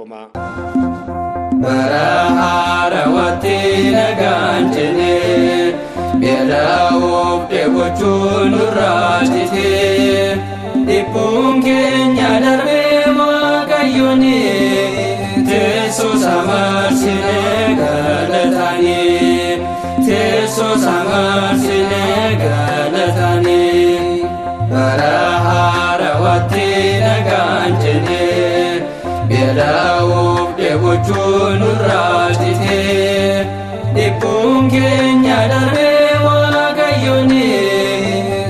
galatoomaa. Baraharawatti naganjene Bielauf deegochuun nurraatite Dhiphuun keenya darbee Waaqayyooni Teessoo samarsine galatani Teessoo samarsine galatani Baraharawatti naganjene Bielauf deegochuun nurraatite Dhiphuun keenya darbee Waaqayyooni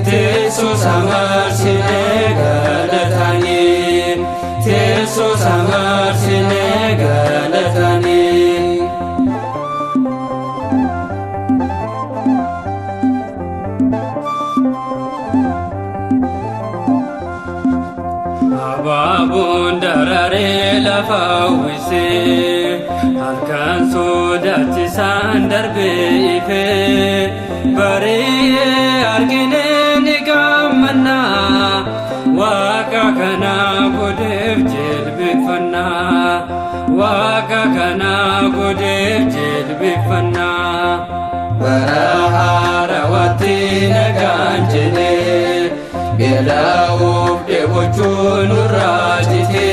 Teessoo samarsine galatani Teessoo samarsine galatani Abaaboon dararee lafa uwwisee halkan sodaachisaan darbee ifee bari'ee arginee ni gammannaa Waaqa kana godheef jilbeeffannaa Waaqa kana godheef jilbeeffannaa Baraharawatti naganjene Bielauf deegochuun nurraatite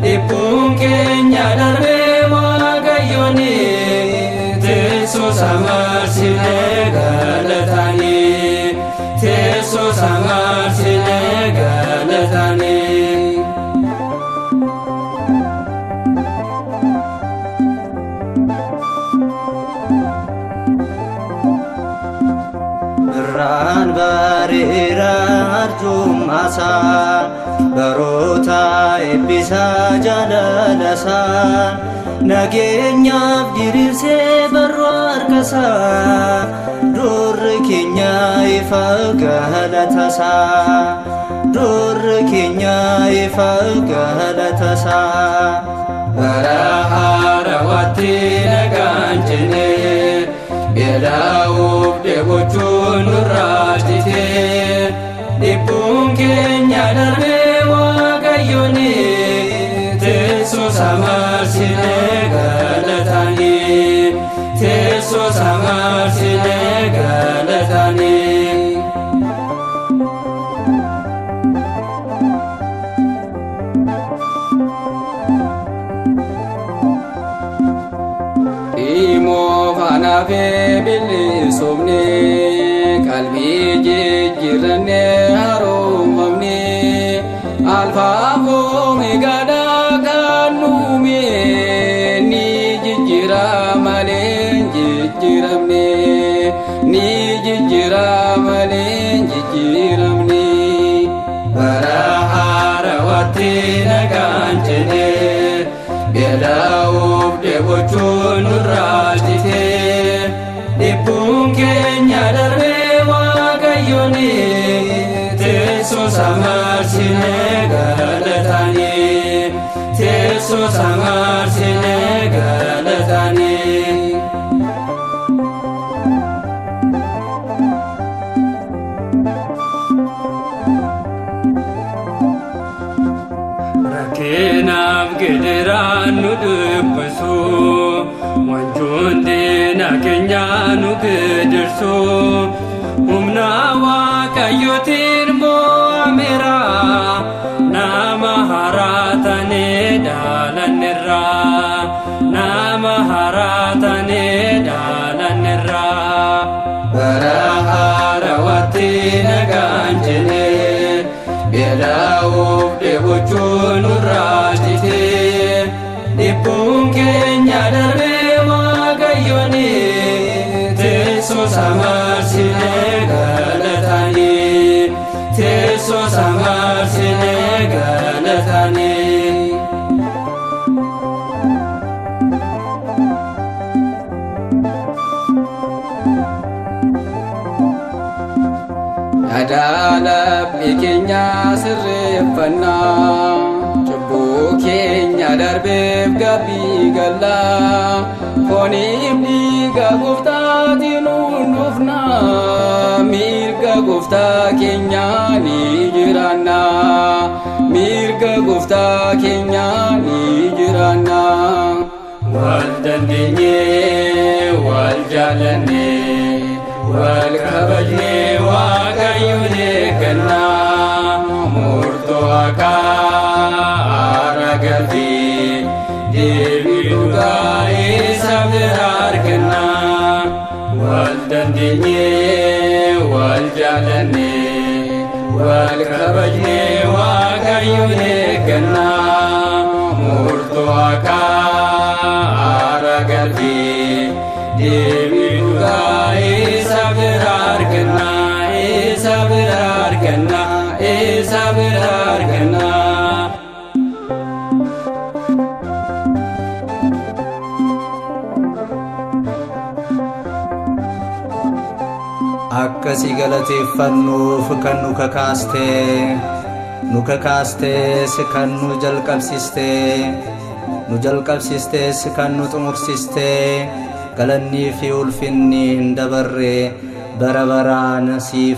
Dhiphuun keenya darbee Waaqayyooni Teessoo samarsine galatani Teessoo samarsine galatani Birraan bareera arjummaasaan baroota eebbisaa jaalallasaan nageenyaaf diriirsee barruu harkasaa durri keenya ifa galatasaa durri keenya ifa galatasaa Baraharawatti naganjene Bielauf deegochuun nurraatite Dhiphuun keenya darbee Waaqayyooni Teessoo samarsine galatani Teessoo samarsine galatani Immoo fanaafee bilisomne qalbii jijjiirranne haaromfamne alfaaf omeegaadhaa kan uume ni jijjiira malee hin jijjiiramne ni jijjiira malee hin jijjiiramne Baraharawatti naganjene Bielauf deegochuun nurraatite Dhiphuun keenya darbee Waaqayyooni Teessoo samarsine galatani Teessoo samarsine galatani Rakkeenaaf gidiraan nu dhiphisu wanjoon diina keenya nu gidirsu humna Waaqayyootiin mo'ameera nama haaraa taanee dhaalanneerra nama haaraa taanee dhaalanneerra Baraharawatti naganjene Bielauf deegochuun nurraatite Dhiphuun keenya darbee Waaqayyooni Teessoo samarsine galatani Teessoo samarsine galatani Adaalabni keenya sirreeffannaa cubbuu keenya darbeef gabbii gallaa fooniif dhiiga Gooftaatiin hundufnaa mirga Gooftaa keenyaa ni jiraannaa mirga Gooftaa keenyaa ni jiraannaa والدنيا والجالني والكبجني وقيونيكنا مرتوكا رقلتي ديبيوغا إسابراركنا والدنيا والجالني والكبجني وقيونيكنا مرتوكا رقلتي ديبيوغا إسابراركنا إسابراركنا إسابراركنا akkasi galateeffannuuf kan nu kakaastees kan nu jalqabsiistees kan nu xumursiiste galannii fi ulfinni hin dabarre bara baraan siif